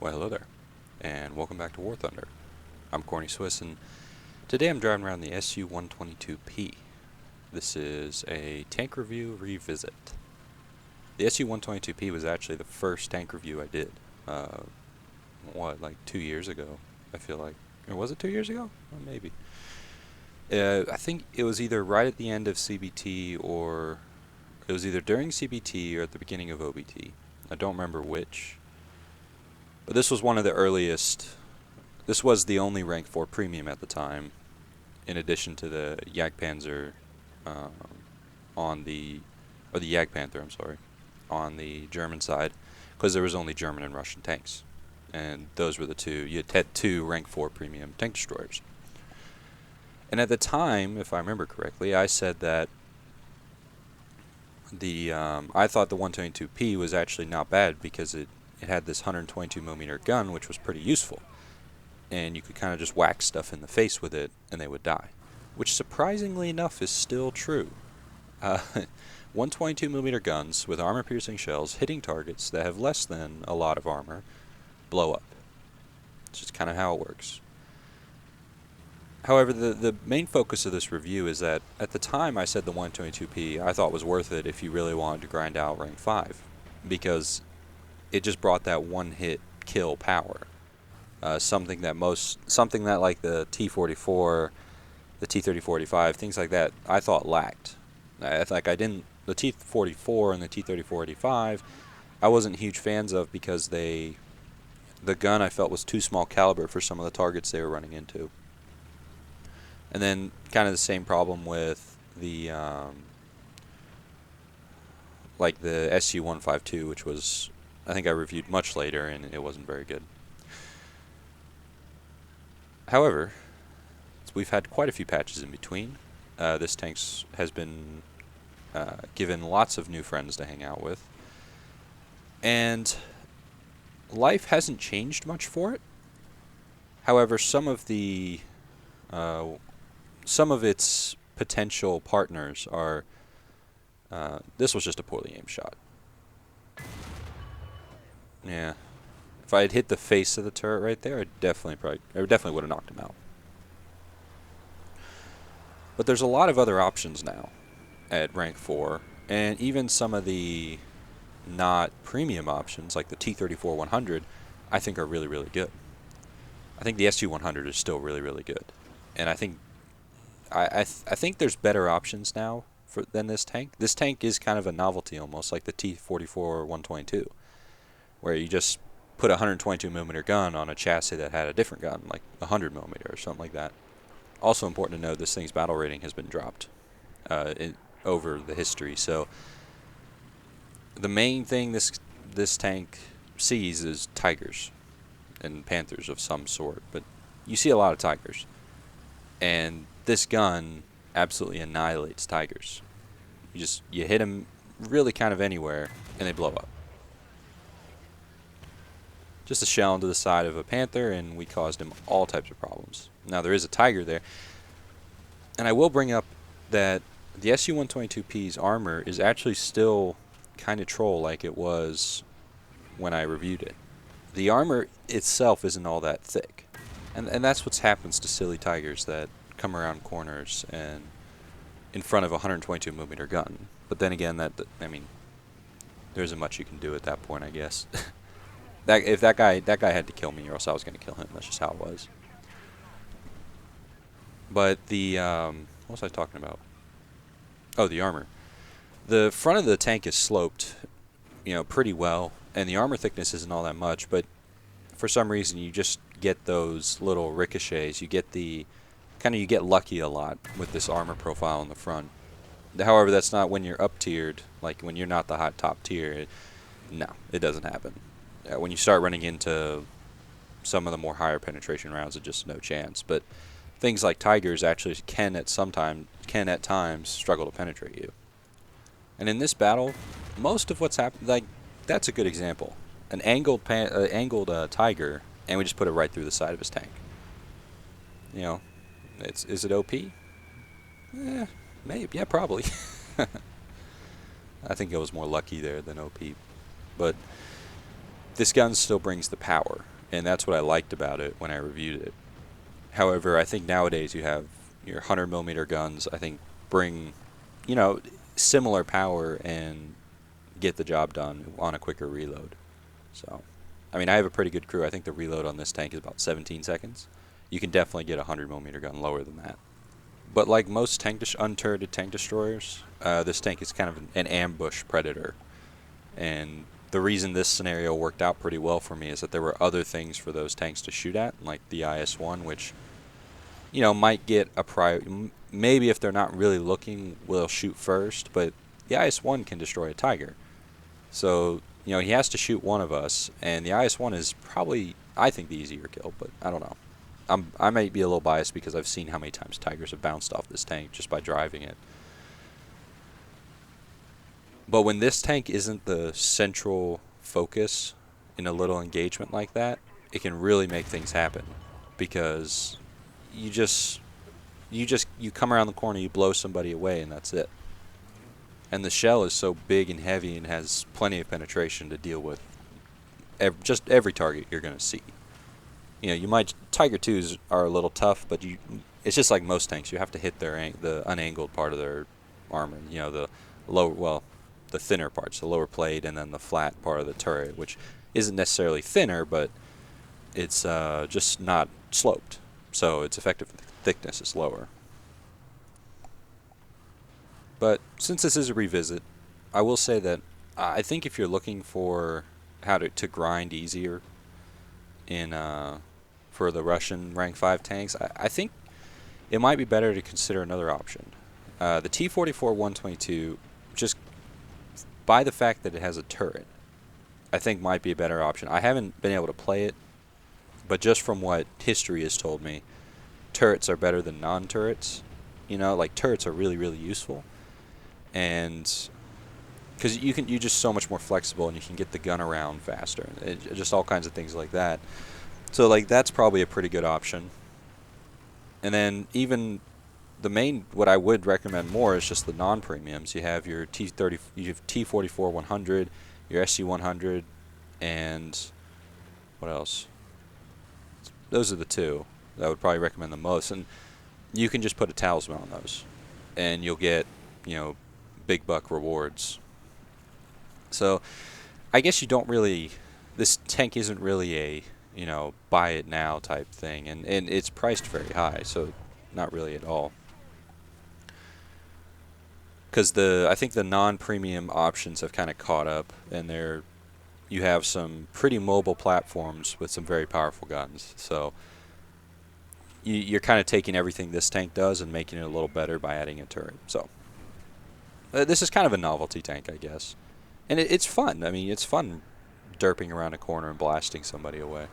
Well, hello there, and welcome back to War Thunder. I'm Corny Swiss, and today I'm driving around the SU-122P. This is a tank review revisit. The SU-122P was actually the first tank review I did. Like 2 years ago, I feel like. Or was it 2 years ago? Well, maybe. I think it was either right at the end of CBT, or it was either during CBT or at the beginning of OBT. I don't remember which. But this was one of the earliest. This was the only rank 4 premium at the time, in addition to the Jagdpanzer the Jagdpanther, I'm sorry, on the German side, because there was only German and Russian tanks, and those were the two. You had two rank 4 premium tank destroyers. And at the time, if I remember correctly, I said that I thought the 122P was actually not bad because it had this 122mm gun, which was pretty useful. And you could kind of just whack stuff in the face with it, and they would die. Which, surprisingly enough, is still true. 122mm guns with armor-piercing shells hitting targets that have less than a lot of armor blow up. It's just kind of how it works. However, the main focus of this review is that at the time I said the 122P I thought was worth it if you really wanted to grind out rank 5. Because it just brought that one-hit kill power. Something that like the T-44, the T-34-85, things like that, I thought lacked. The T-44 and the T-34-85, I wasn't huge fans of because the gun I felt was too small caliber for some of the targets they were running into. And then kind of the same problem with the the SU-152, which was, I think I reviewed much later, and it wasn't very good. However, we've had quite a few patches in between. This tank has been given lots of new friends to hang out with. And life hasn't changed much for it. However, some of its potential partners are... this was just a poorly aimed shot. Yeah. If I had hit the face of the turret right there, I definitely would have knocked him out. But there's a lot of other options now at rank 4, and even some of the not premium options, like the T-34-100, I think are really, really good. I think the SU-100 is still really, really good. And I think I think there's better options now than this tank. This tank is kind of a novelty almost, like the T-44-122. Where you just put a 122mm gun on a chassis that had a different gun, like a 100mm or something like that. Also important to note, this thing's battle rating has been dropped over the history. So the main thing this tank sees is tigers and panthers of some sort, but you see a lot of tigers. And this gun absolutely annihilates tigers. You hit them really kind of anywhere, and they blow up. Just a shell into the side of a panther, and we caused him all types of problems. Now, there is a tiger there. And I will bring up that the SU-122P's armor is actually still kind of troll like it was when I reviewed it. The armor itself isn't all that thick. And that's what happens to silly tigers that come around corners and in front of a 122mm gun. But then again, there isn't much you can do at that point, I guess. If that guy had to kill me, or else I was going to kill him. That's just how it was. But what was I talking about? Oh, the armor. The front of the tank is sloped, pretty well, and the armor thickness isn't all that much. But for some reason, you just get those little ricochets. You get you get lucky a lot with this armor profile in the front. However, that's not when you're up tiered, like when you're not the hot top tier. No, it doesn't happen. When you start running into some of the more higher penetration rounds, it's just no chance. But things like tigers actually can at times struggle to penetrate you. And in this battle, most of what's happened, that's a good example. An angled tiger, and we just put it right through the side of his tank. Is it OP? Maybe. Yeah, probably. I think it was more lucky there than OP. But this gun still brings the power. and that's what I liked about it when I reviewed it. However, I think nowadays you have your 100 millimeter guns, I think, bring, you know, similar power and get the job done on a quicker reload. So, I mean, I have a pretty good crew. I think the reload on this tank is about 17 seconds. You can definitely get a 100 millimeter gun lower than that. But like most unturreted tank destroyers, this tank is kind of an ambush predator. And the reason this scenario worked out pretty well for me is that there were other things for those tanks to shoot at, like the IS-1, which, you know, might get a maybe if they're not really looking, will shoot first, but the IS-1 can destroy a Tiger. So, you know, he has to shoot one of us, and the IS-1 is probably, I think, the easier kill, but I don't know. I might be a little biased because I've seen how many times Tigers have bounced off this tank just by driving it. But when this tank isn't the central focus in a little engagement like that, it can really make things happen, because you come around the corner, you blow somebody away, and that's it. And the shell is so big and heavy and has plenty of penetration to deal with just every target you're going to see. You know, Tiger 2s are a little tough, but it's just like most tanks. You have to hit the unangled part of their armor. You know, the thinner parts, the lower plate, and then the flat part of the turret, which isn't necessarily thinner, but it's just not sloped, so its effective thickness is lower. But since this is a revisit, I will say that I think if you're looking for how to grind easier in for the Russian rank 5 tanks, I think it might be better to consider another option. The T-44-122, just by the fact that it has a turret, I think might be a better option. I haven't been able to play it, but just from what history has told me, turrets are better than non-turrets. You know, like, turrets are really, really useful, and because you're just so much more flexible, and you can get the gun around faster, just all kinds of things like that. So, like, that's probably a pretty good option. And then even what I would recommend more is just the non-premiums. You have your you have T-44-100, your SU-100, and what else? Those are the two that I would probably recommend the most. And you can just put a talisman on those, and you'll get, you know, big buck rewards. So I guess you don't really, this tank isn't really a, you know, buy it now type thing, and it's priced very high, so not really at all. Because I think the non-premium options have kind of caught up, and you have some pretty mobile platforms with some very powerful guns. So you're kind of taking everything this tank does and making it a little better by adding a turret. So this is kind of a novelty tank, I guess, and it's fun. I mean, it's fun derping around a corner and blasting somebody away.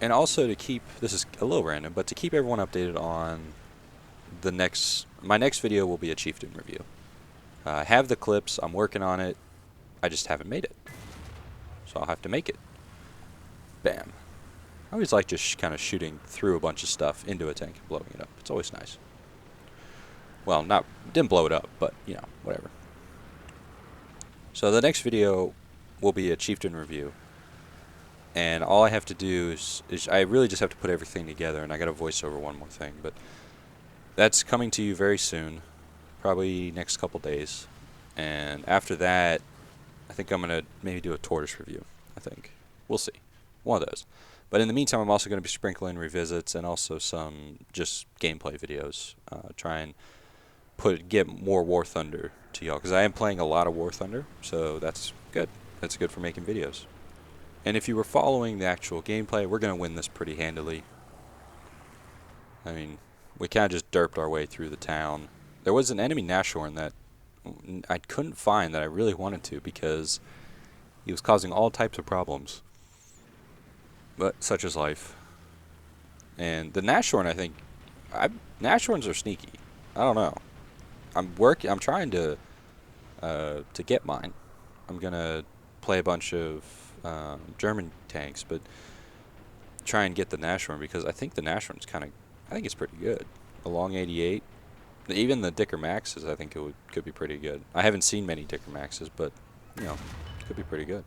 And also to keep, this is a little random, but to keep everyone updated on my next video will be a Chieftain review. I have the clips, I'm working on it, I just haven't made it. So I'll have to make it. Bam. I always like just kind of shooting through a bunch of stuff into a tank and blowing it up. It's always nice. Well, didn't blow it up, but, you know, whatever. So the next video will be a Chieftain review. And all I have to do is I really just have to put everything together, and I got to voice over one more thing, but that's coming to you very soon, probably next couple days. And after that, I think I'm going to maybe do a tortoise review, I think. We'll see. One of those. But in the meantime, I'm also going to be sprinkling revisits and also some just gameplay videos. Try and get more War Thunder to y'all, because I am playing a lot of War Thunder, so that's good. That's good for making videos. And if you were following the actual gameplay, we're going to win this pretty handily. I mean, we kind of just derped our way through the town. There was an enemy Nashorn that I couldn't find that I really wanted to, because he was causing all types of problems. But such is life. And the Nashorn, I think, Nashorns are sneaky. I don't know. I'm trying to get mine. I'm gonna play a bunch of German tanks, but try and get the Nashorn, because I think the Nashorn's I think it's pretty good. A long 88. Even the Dicker Maxes, I think could be pretty good. I haven't seen many Dicker Maxes, but, you know, it could be pretty good.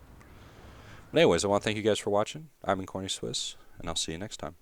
But anyways, I want to thank you guys for watching. I've been Corny Swiss, and I'll see you next time.